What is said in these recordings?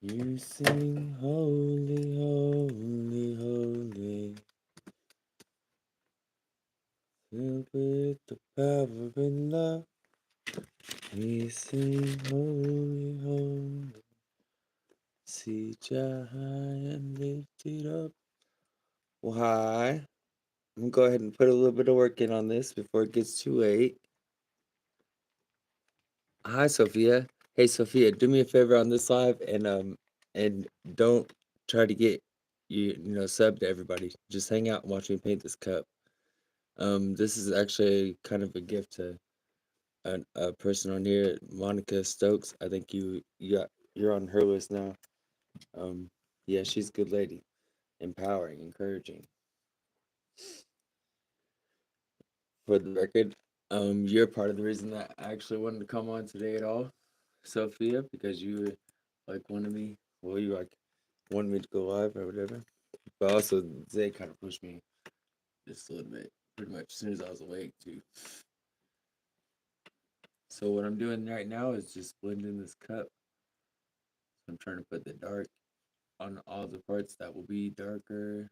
You sing holy, holy, holy, filled with the power and love. We sing holy, holy, see Jah high and lifted up. Well, hi. I'm gonna go ahead and put a little bit of work in on this before it gets too late. Hi, Sophia. Hey, Sophia, do me a favor on this live and don't try to get sub to everybody. Just hang out and watch me paint this cup. This is actually kind of a gift to a person on here, Monica Stokes. I think you're on her list now. Yeah, she's a good lady, empowering, encouraging. For the record, you're part of the reason that I actually wanted to come on today at all, Sophia, because you were like wanted me. Well, you like wanted me to go live or whatever. But also, Zay kind of pushed me just a little bit, pretty much as soon as I was awake too. So what I'm doing right now is just blending this cup. So I'm trying to put the dark on all the parts that will be darker.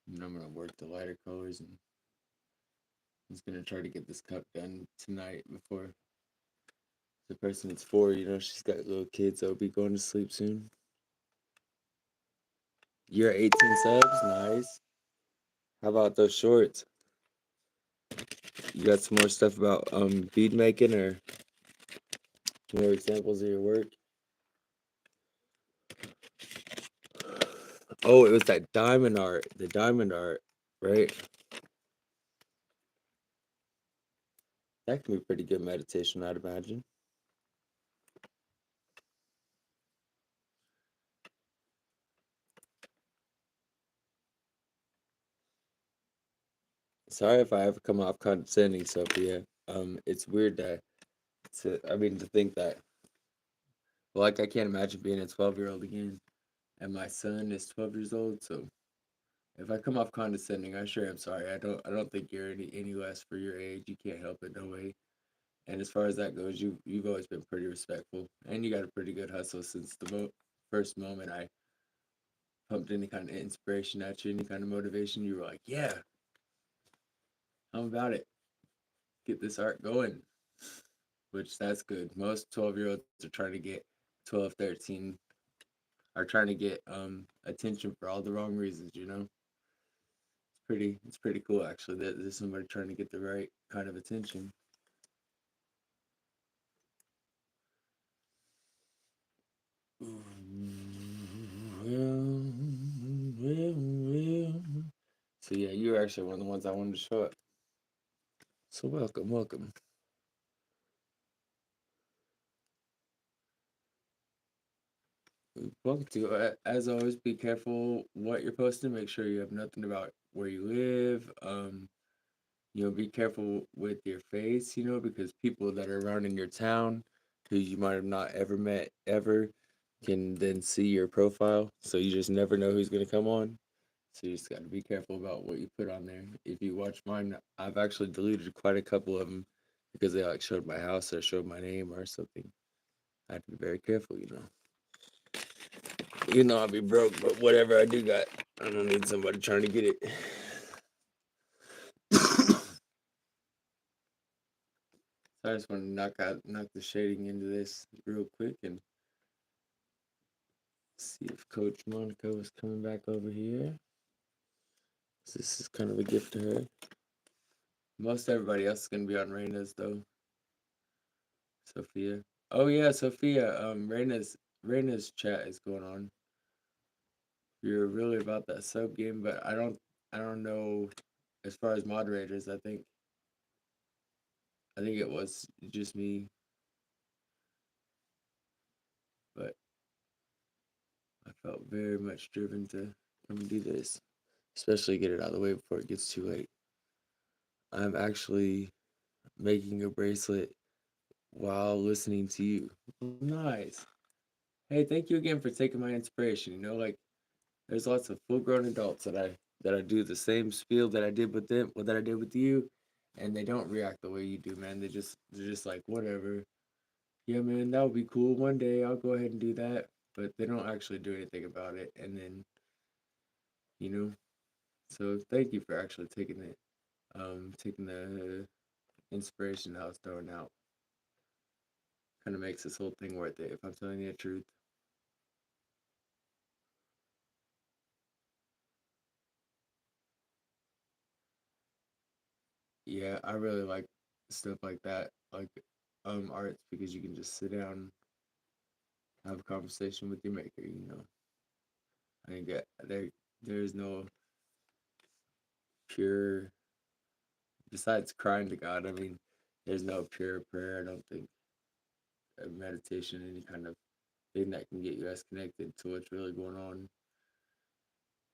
And I'm gonna work the lighter colors, and I'm just gonna try to get this cup done tonight before the person it's for. She's got little kids that'll be going to sleep soon. You're 18 subs, nice. How about those shorts? You got some more stuff about bead making or more examples of your work? Oh, it was that diamond art, the diamond art, right? That can be pretty good meditation, I'd imagine. Sorry if I ever come off condescending, Sophia. It's weird to think that. Well, like I can't imagine being a 12-year-old again, and my son is 12 years old. So if I come off condescending, I sure am sorry. I don't think you're any less for your age. You can't help it, no way. And as far as that goes, you've always been pretty respectful, and you got a pretty good hustle since the first moment I pumped any kind of inspiration at you, any kind of motivation. You were like, "Yeah, I'm about it. Get this art going," which that's good. Most 12-year-olds are trying to get 12, 13, are trying to get attention for all the wrong reasons. It's pretty cool actually that there's somebody trying to get the right kind of attention. So yeah, you're actually one of the ones I wanted to show up. So welcome, welcome. Welcome to. As always, be careful what you're posting. Make sure you have nothing about where you live. Be careful with your face. Because people that are around in your town, who you might have not ever met ever, can then see your profile. So you just never know who's gonna come on. So you just got to be careful about what you put on there. If you watch mine, I've actually deleted quite a couple of them because they like showed my house or showed my name or something. I have to be very careful. I'll be broke, but whatever I do got, I don't need somebody trying to get it. So I just want to knock the shading into this real quick and see if Coach Monica was coming back over here. This is kind of a gift to her. Most everybody else is gonna be on Reina's though. Sophia. Oh yeah, Sophia. Reina's chat is going on. You're really about that sub game, but I don't know as far as moderators. I think it was just me, but I felt very much driven to come and do this, especially get it out of the way before it gets too late. I'm actually making a bracelet while listening to you. Nice. Hey, thank you again for taking my inspiration. Like there's lots of full-grown adults that I do the same spiel that I did with them, what that I did with you, and they don't react the way you do, man. They're just like whatever. Yeah, man, that would be cool. One day I'll go ahead and do that, but they don't actually do anything about it. And then you know, so thank you for actually taking the inspiration that I was throwing out. Kind of makes this whole thing worth it if I'm telling you the truth. Yeah, I really like stuff like that, like arts, because you can just sit down, have a conversation with your maker. I think that there's no pure besides crying to God. I mean, there's no pure prayer. I don't think meditation, any kind of thing that can get you as connected to what's really going on.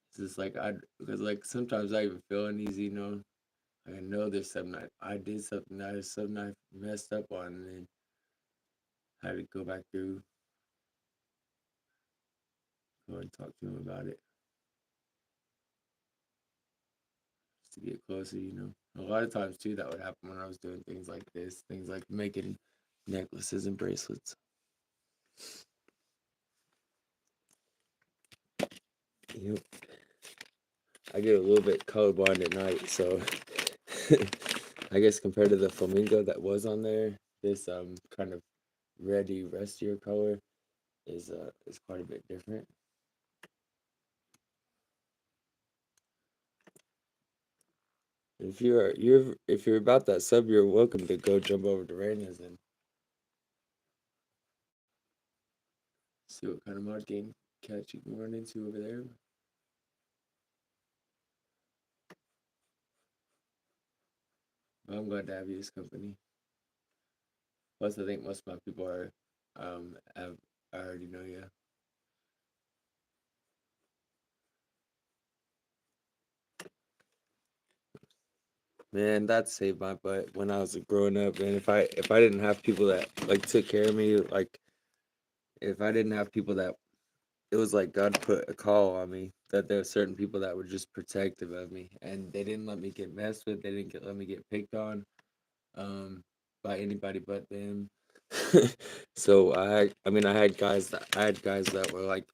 It's just like because like sometimes I even feel uneasy. Like I know there's something I did something there's something I messed up on, and then had to go back through, go and talk to him about it just to get closer. A lot of times too, that would happen when I was doing things like this, things like making necklaces and bracelets. Yep. I get a little bit colorblind at night, so I guess compared to the flamingo that was on there, this kind of reddy, rustier color is quite a bit different. If you're about that sub, you're welcome to go jump over to Raina's and see what kind of mod game catch you can run into over there. But I'm glad to have you as company. Plus, I think most of my people have I already know you. Man, that saved my butt when I was growing up. And if I didn't have people that like took care of me, like if I didn't have people that it was like God put a call on me that there were certain people that were just protective of me, and they didn't let me get messed with. They didn't let me get picked on, by anybody but them. So I had guys that were like,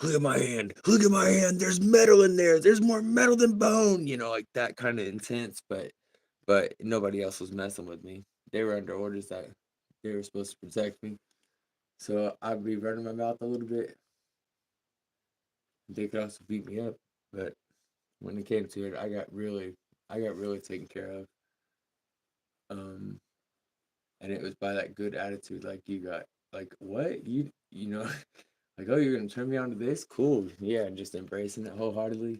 look at my hand, look at my hand. There's metal in there. There's more metal than bone. Like that kind of intense. But nobody else was messing with me. They were under orders that they were supposed to protect me. So I'd be running my mouth a little bit. They could also beat me up, but when it came to it, I got really taken care of. Um, and it was by that good attitude, like you got, like what you know, like oh you're gonna turn me on to this, cool, yeah, and just embracing it wholeheartedly,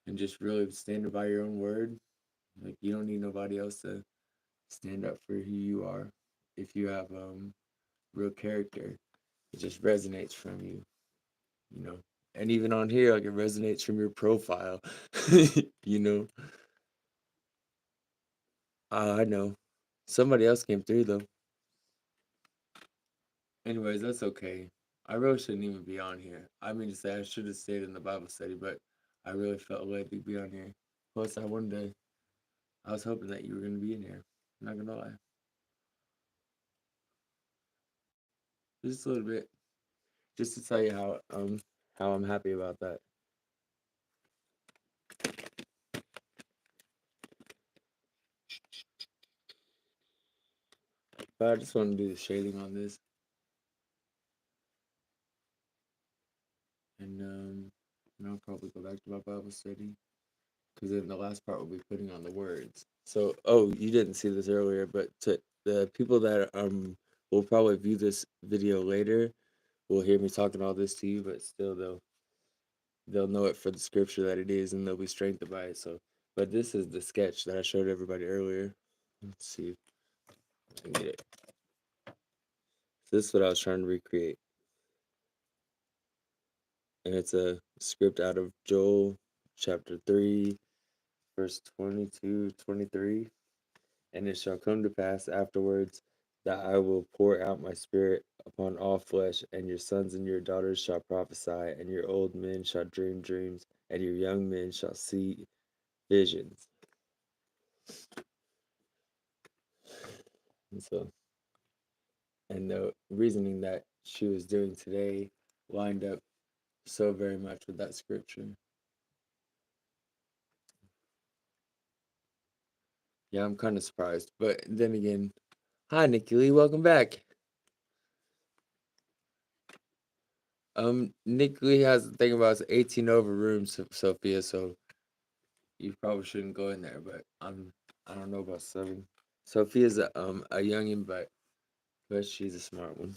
and just really standing by your own word. Like you don't need nobody else to stand up for who you are. If you have real character, it just resonates from you, you know. And even on here, like it resonates from your profile, you know. I know. Somebody else came through though. Anyways, that's okay. I really shouldn't even be on here. I mean to say I should have stayed in the Bible study, but I really felt led to be on here. Plus, I was hoping that you were gonna be in here. I'm not gonna lie, just a little bit, just to tell you how I'm happy about that. But I just want to do the shading on this, and I'll probably go back to my Bible study because then the last part will be putting on the words. So, oh, you didn't see this earlier, but to the people that will probably view this video later will hear me talking all this to you, but still they'll know it for the scripture that it is, and they'll be strengthened by it. So, but this is the sketch that I showed everybody earlier. Let's see if I can get it. So this is what I was trying to recreate, and it's a script out of Joel chapter 3, verse 22, 23. And it shall come to pass afterwards that I will pour out my spirit upon all flesh, and your sons and your daughters shall prophesy, and your old men shall dream dreams, and your young men shall see visions. And so, and the reasoning that she was doing today lined up so very much with that scripture. Yeah, I'm kind of surprised. But then again, hi, Nikki Lee, welcome back. Nikki Lee has the thing about it's 18 over rooms, Sophia, so you probably shouldn't go in there, but I don't know about 7. Sophia's a youngin, but she's a smart one.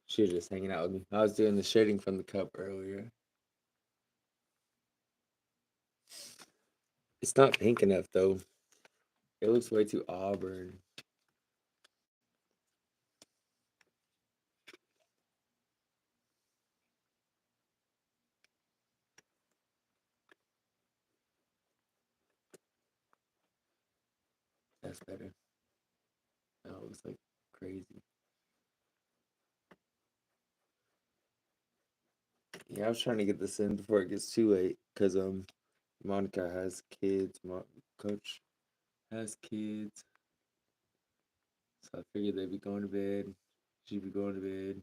She was just hanging out with me. I was doing the shading from the cup earlier. It's not pink enough though. It looks way too auburn. That's better. That looks like crazy. Yeah, I was trying to get this in before it gets too late because Monica has kids. Coach has kids, so I figured they'd be going to bed. She'd be going to bed,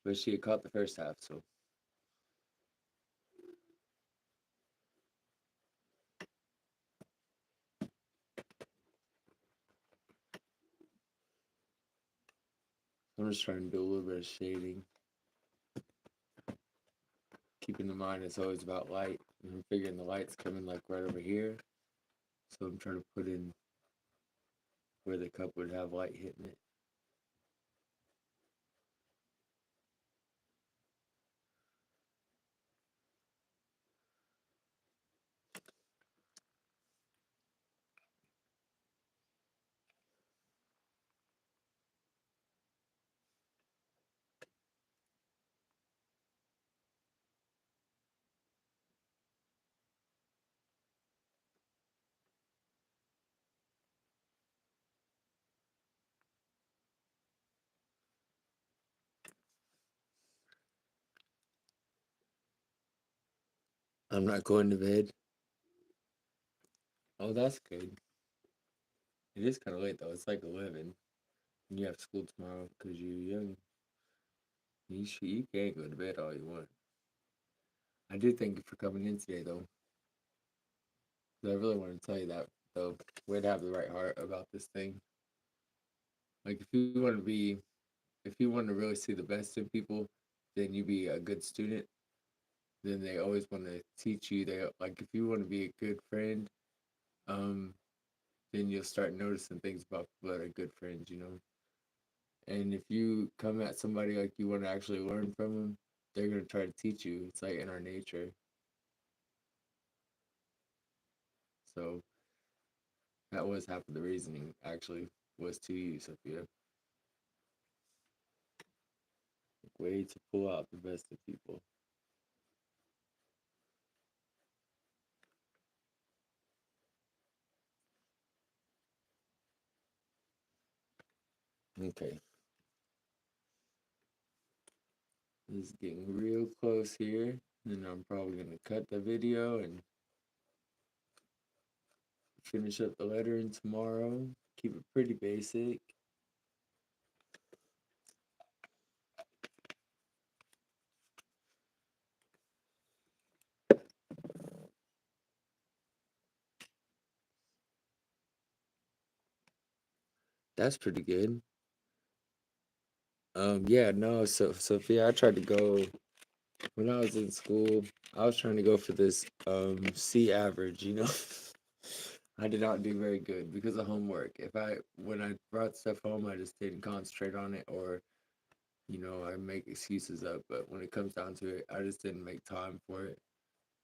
but she had caught the first half, so I'm just trying to do a little bit of shading. Keeping in mind it's always about light. And I'm figuring the light's coming like right over here, so I'm trying to put in where the cup would have light hitting it. I'm not going to bed. Oh, that's good. It is kind of late though. It's like 11. And you have school tomorrow because you're young. You can go to bed all you want. I do thank you for coming in today though. 'Cause I really want to tell you that though. Way to have the right heart about this thing. Like if you want to really see the best in people, then you be a good student. Then they always want to teach you. They like if you want to be a good friend, um, then you'll start noticing things about people that are good friends, you know. And if you come at somebody like you want to actually learn from them, they're gonna try to teach you. It's like in our nature. So that was half of the reasoning. Actually, was to you, Sophia. Way to pull out the best of people. Okay, this is getting real close here, and I'm probably gonna cut the video and finish up the lettering tomorrow. Keep it pretty basic. That's pretty good. Yeah, no, so Sophia, I tried to go when I was in school. I was trying to go for this C average, you know. I did not do very good because of homework. If I when I brought stuff home, I just didn't concentrate on it, or you know, I make excuses up. But when it comes down to it, I just didn't make time for it,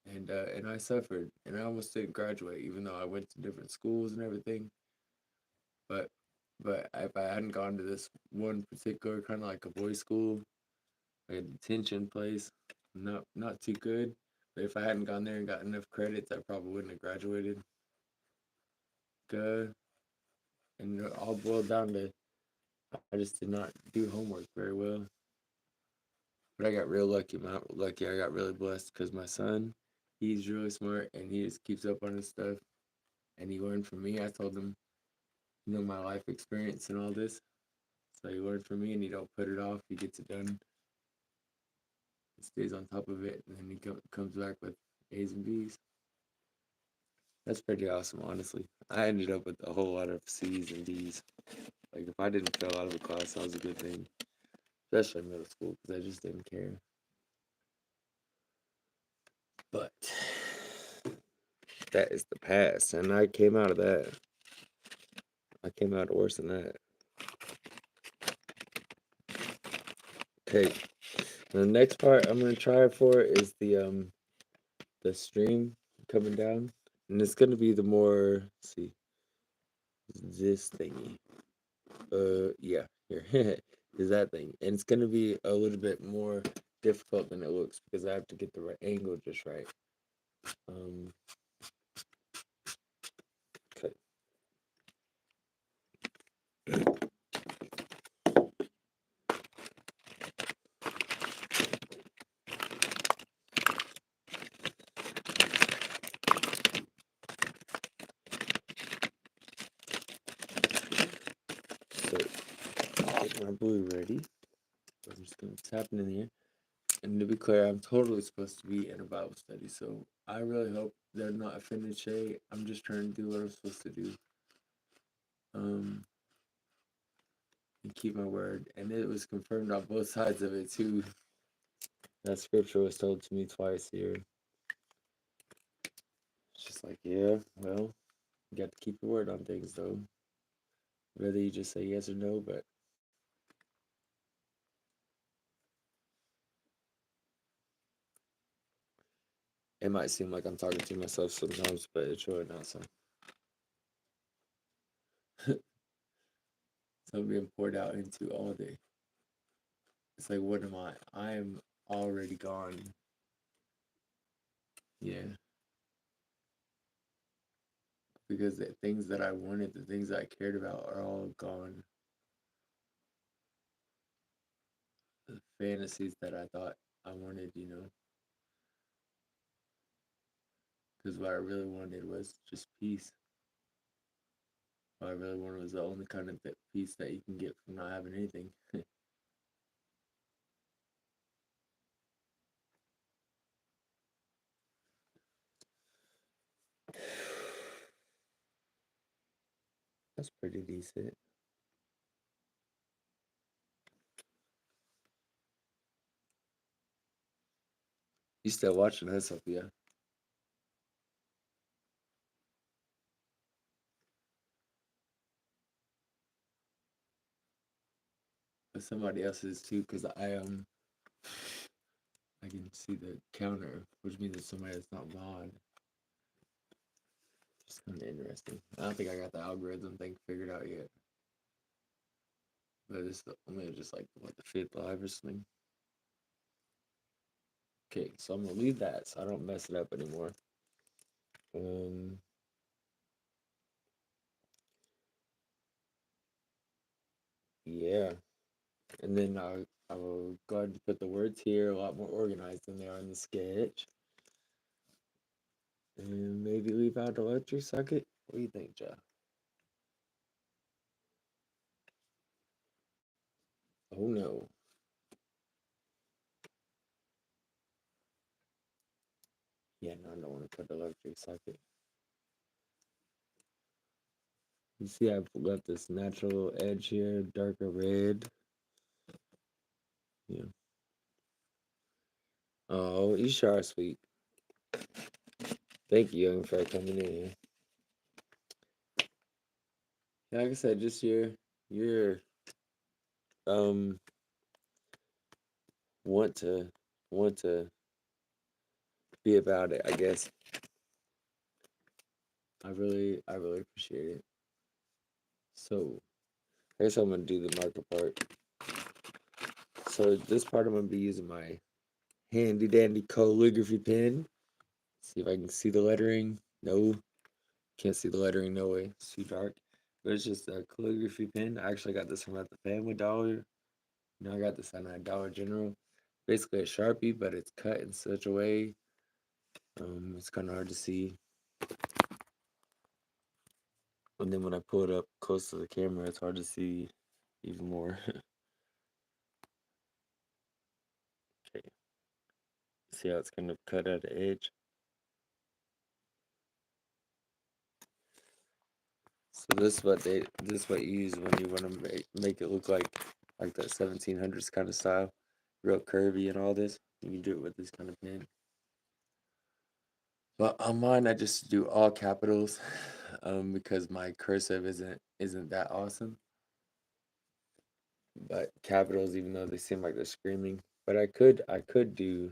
and I suffered, and I almost didn't graduate, even though I went to different schools and everything. But but if I hadn't gone to this one particular kind of like a boys' school, like a detention place, not too good. But if I hadn't gone there and got enough credits, I probably wouldn't have graduated. Good. And it all boiled down to I just did not do homework very well. But I got real lucky. I got really blessed because my son, he's really smart and he just keeps up on his stuff. And he learned from me. I told him, my life experience and all this. So he learned from me and he don't put it off. He gets it done. He stays on top of it, and then he comes back with A's and B's. That's pretty awesome, honestly. I ended up with a whole lot of C's and D's. Like if I didn't fail out of a class, that was a good thing, especially in middle school, because I just didn't care. But that is the past, and I came out of that. I came out worse than that. Okay, the next part I'm gonna try for is the stream coming down, and it's gonna be the more, let's see, this thingy. Yeah, here is that thing, and it's gonna be a little bit more difficult than it looks because I have to get the right angle just right. Okay. So get my blue ready. I'm just gonna tap it in here. And to be clear, I'm totally supposed to be in a Bible study, so I really hope they're not offended, Shay. I'm just trying to do what I'm supposed to do. And keep my word. And it was confirmed on both sides of it too. That scripture was told to me twice here. It's just like, yeah, well, you got to keep your word on things though. Whether you just say yes or no, but it might seem like I'm talking to myself sometimes, but it's really not so. So I'm being poured out into all day. It's like, what am I? I am already gone. Yeah. Because the things that I wanted, the things that I cared about are all gone. The fantasies that I thought I wanted, because what I really wanted was just peace. What I really wanted was the only kind of peace that you can get from not having anything. That's pretty decent. You still watching that, Sophia? But somebody else is too, because I can see the counter, which means it's somebody that's not mod. Just kind of interesting. I don't think I got the algorithm thing figured out yet. But it's only just like what, the fifth live or something. Okay, so I'm gonna leave that so I don't mess it up anymore. Yeah, and then I will go ahead and put the words here a lot more organized than they are in the sketch, and maybe leave out the electric socket. What do you think, Jeff? Oh no. Yeah, no, I don't want to put the electric socket. You see, I've left this natural edge here, darker red. Yeah. Oh, you sure are sweet. Thank you, Young, for coming in. Yeah, like I said, just your want to want to be about it, I guess. I really appreciate it. So I guess I'm gonna do the marker part. So this part I'm gonna be using my handy dandy calligraphy pen. See if I can see the lettering. No, can't see the lettering. No way. It's too dark. But it's just a calligraphy pen. I actually got this from at the Family Dollar. You know, I got this at Dollar General. Basically a Sharpie, but it's cut in such a way. It's kind of hard to see. And then when I pull it up close to the camera, it's hard to see even more. Okay, see how it's kind of cut at the edge. So this is what you use when you want to make it look like that 1700s kind of style, real curvy and all this. You can do it with this kind of pen. But on mine, I just do all capitals, because my cursive isn't that awesome. But capitals, even though they seem like they're screaming, but I could do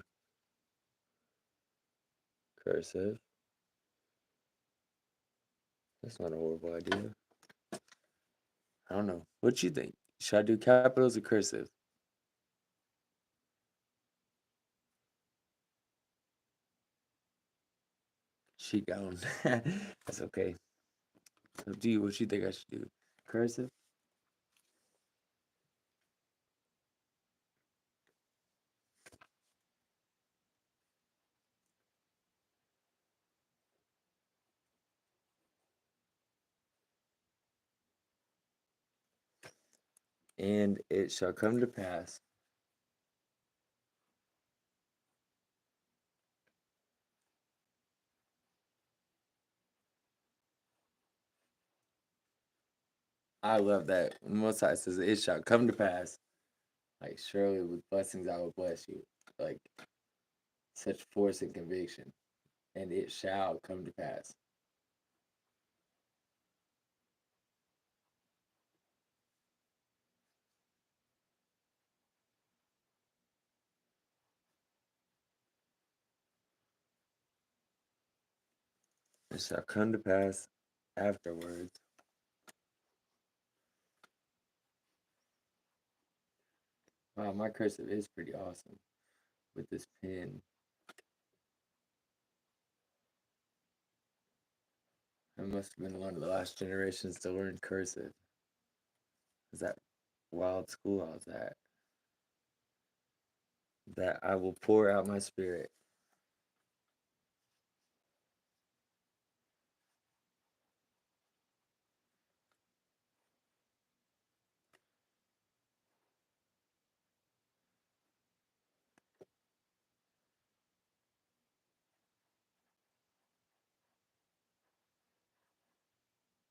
cursive. That's not a horrible idea. I don't know. What you think? Should I do capitals or cursive? She gone. That's okay. So do you what you think I should do? Cursive? And it shall come to pass. I love that. Most High says it shall come to pass. Like surely with blessings I will bless you. Like such force and conviction. And it shall come to pass. It shall come to pass afterwards. Wow, my cursive is pretty awesome with this pen. I must have been one of the last generations to learn cursive. Is that wild school I was at? That I will pour out my spirit.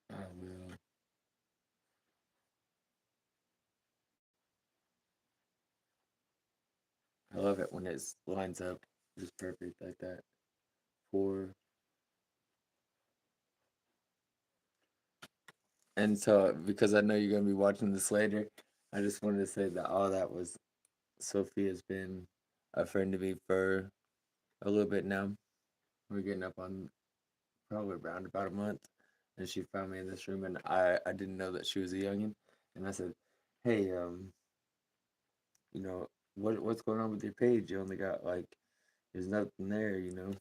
I will. I love it when it lines up just perfect like that. Pour. And so, because I know you're gonna be watching this later, I just wanted to say that all that was Sophia's been a friend to me for a little bit now. We're getting up on probably around about a month, and she found me in this room, and I didn't know that she was a youngin, and I said, "Hey, you know, what's going on with your page? You only got like there's nothing there, you know."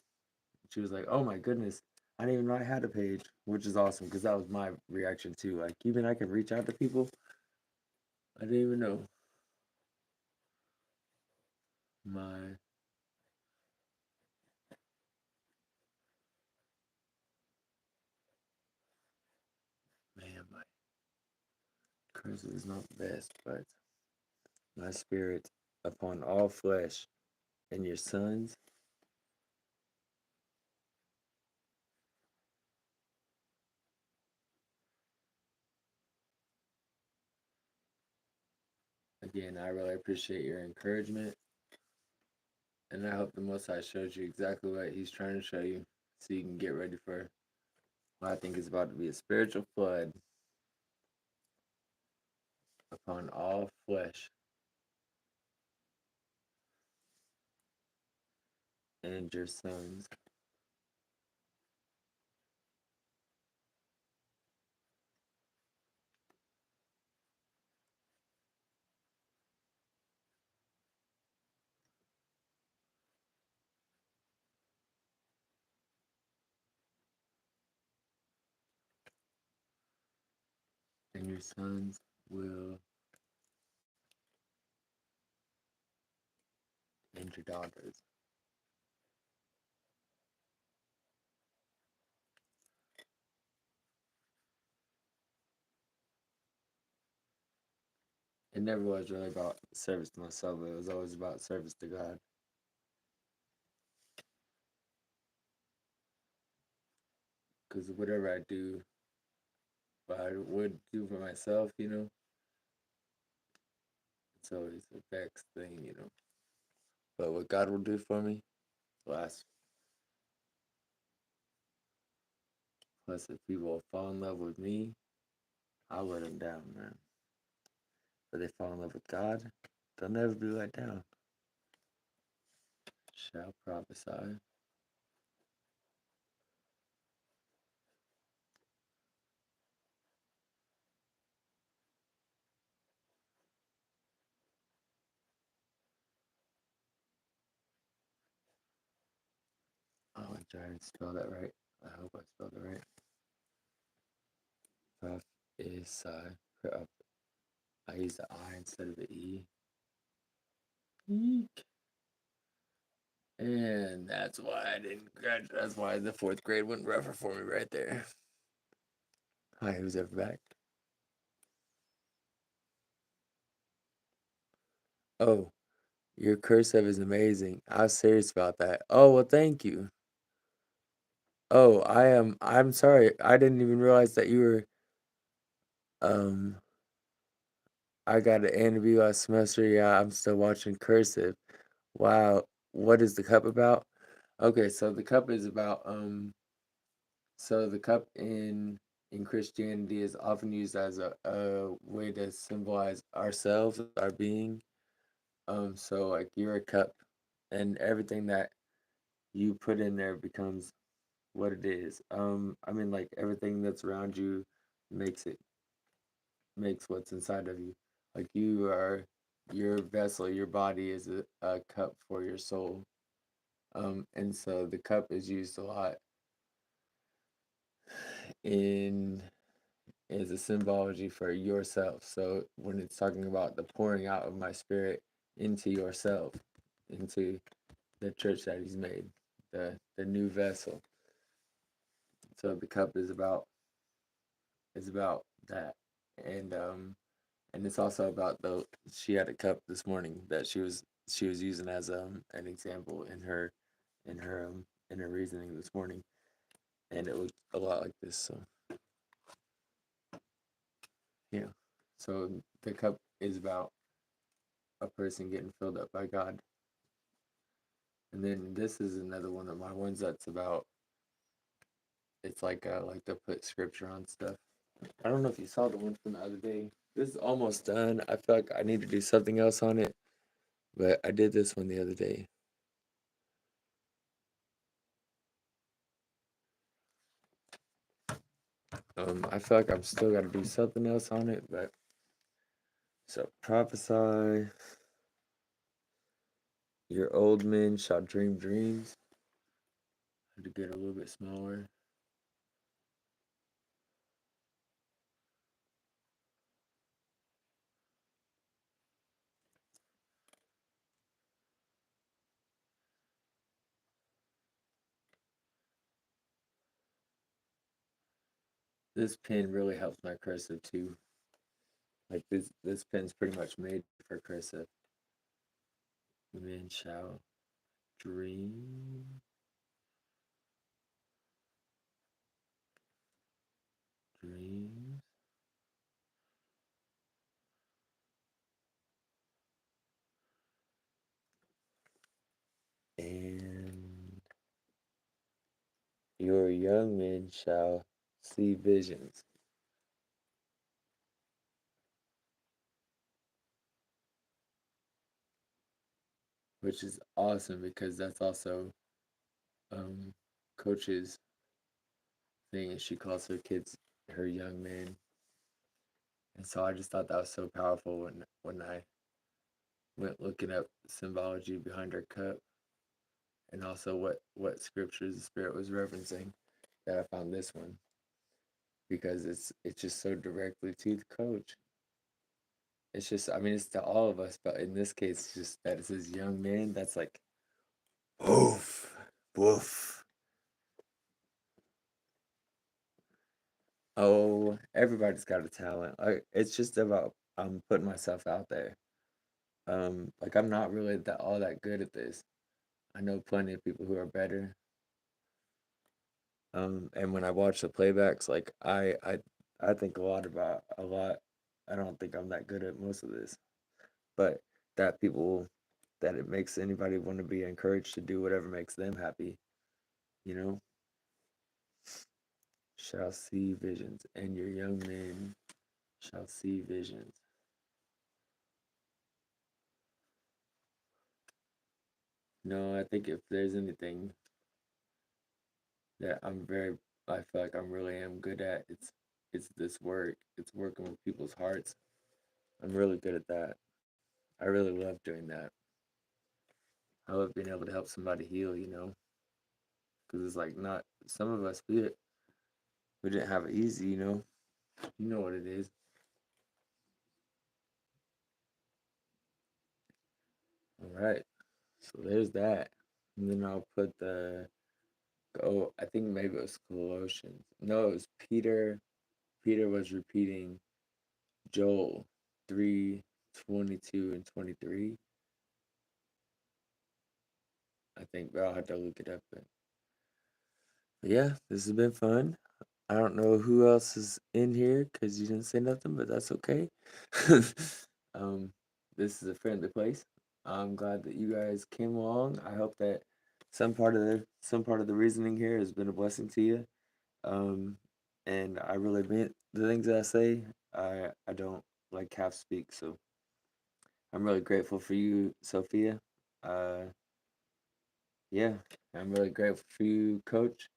She was like, "Oh my goodness, I didn't even know I had a page," which is awesome because that was my reaction too. Like even I can reach out to people. I didn't even know my man, my curse is not the best, but my spirit upon all flesh and your sons. Again, I really appreciate your encouragement, and I hope the Most High shows you exactly what He's trying to show you, so you can get ready for what I think is about to be a spiritual flood upon all flesh and your sons. your sons will and your daughters. It never was really about service to myself. It was always about service to God. Because whatever I do, what I would do for myself, it's always a vexed thing. But what God will do for me, last. Plus, if people will fall in love with me, I'll let them down, man. But they fall in love with God, they'll never be let down. Shall prophesy. I'll try and spell that right. I hope I spelled it right. Prophesy. I use the I instead of the E. Eek. And that's why I didn't graduate. That's why the fourth grade went rougher for me right there. Hi, who's ever back? Oh, your cursive is amazing. I was serious about that. Oh, well, thank you. Oh, I'm sorry. I didn't even realize that you were, um, I got an interview last semester. Yeah, I'm still watching cursive. Wow. What is the cup about? Okay, so the cup is about, so the cup in Christianity is often used as a way to symbolize ourselves, our being. So like you're a cup, and everything that you put in there becomes what it is. I mean like everything that's around you makes it makes what's inside of you. Like you are your vessel, your body is a cup for your soul. And so the cup is used a lot in is a symbology for yourself. So when it's talking about the pouring out of my spirit into yourself, into the church that he's made, the new vessel. So the cup is about that. And it's also about the she had a cup this morning that she was using as an example in her reasoning this morning. And it looked a lot like this. So yeah. So the cup is about a person getting filled up by God. And then this is another one of my ones that's about it's like I like to put scripture on stuff. I don't know if you saw the one from the other day. This is almost done. I feel like I need to do something else on it, but I did this one the other day. I feel like I'm still got to do something else on it, but so prophesy. Your old men shall dream dreams. I had to get a little bit smaller. This pen really helps my cursive too. Like this pen's pretty much made for cursive. Men shall dream dreams. And your young men shall see visions, which is awesome because that's also um, Coach's thing, and she calls her kids her young men. And so I just thought that was so powerful when I went looking up symbology behind her cup and also what scriptures the Spirit was referencing that I found this one. because it's just so directly to the coach. It's just, I mean, it's to all of us, but in this case, it's just that it's this young man that's like, woof, woof. Oh, everybody's got a talent. Like it's just about putting myself out there. Like I'm not really that all that good at this. I know plenty of people who are better. And when I watch the playbacks, like I think a lot about a lot. I don't think I'm that good at most of this, but that people that it makes anybody want to be encouraged to do whatever makes them happy, you know, shall see visions, and your young men shall see visions. No, I think if there's anything that I feel like I'm really am good at, it's this work. It's working with people's hearts. I'm really good at that. I really love doing that. I love being able to help somebody heal, because it's like not some of us we didn't have it easy, you know. You know what it is. All right, so there's that, and then I'll put the I think maybe it was Colossians. No, it was Peter. Peter was repeating Joel 3:22 and 23. I think, but I'll have to look it up. But yeah, this has been fun. I don't know who else is in here because you didn't say nothing, but that's okay. um, this is a friendly place. I'm glad that you guys came along. I hope that some part of the reasoning here has been a blessing to you. Um, and I really meant the things that I say. I don't like half speak, so I'm really grateful for you, Sophia. Uh, yeah, I'm really grateful for you, Coach.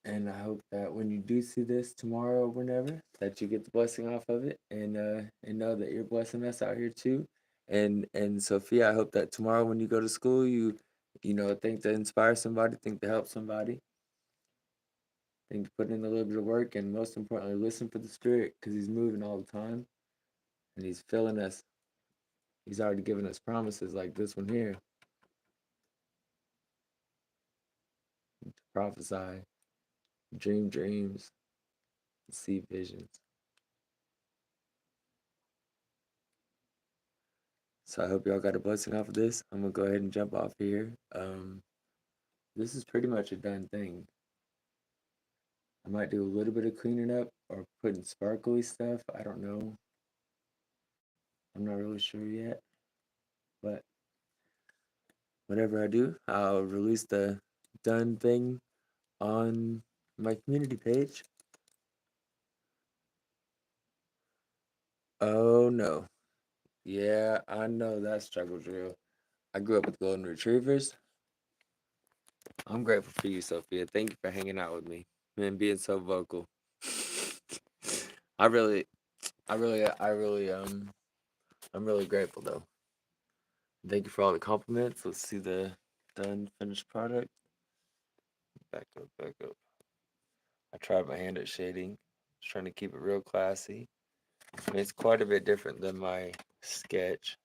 And I hope that when you do see this tomorrow or whenever, that you get the blessing off of it, and know that you're blessing us out here too. And Sophia, I hope that tomorrow when you go to school, you think to inspire somebody, think to help somebody, think to put in a little bit of work, and most importantly, listen for the Spirit because He's moving all the time and He's filling us. He's already given us promises like this one here to prophesy, dream dreams, see visions. So I hope y'all got a blessing off of this. I'm gonna go ahead and jump off here. This is pretty much a done thing. I might do a little bit of cleaning up or putting sparkly stuff. I don't know. I'm not really sure yet. But whatever I do, I'll release the done thing on my community page. Oh no. Yeah, I know that struggle's real. I grew up with golden retrievers. I'm grateful for you, Sophia. Thank you for hanging out with me and being so vocal. I really, I'm really grateful though. Thank you for all the compliments. Let's see the done finished product. Back up, back up. I tried my hand at shading. Just trying to keep it real classy. I mean, it's quite a bit different than my sketch.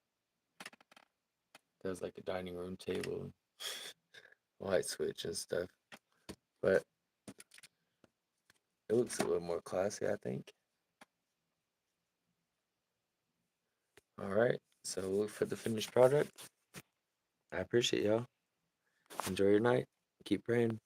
There's like a dining room table, light switch and stuff. But it looks a little more classy, I think. All right, so look for the finished product. I appreciate y'all. Enjoy your night. Keep praying.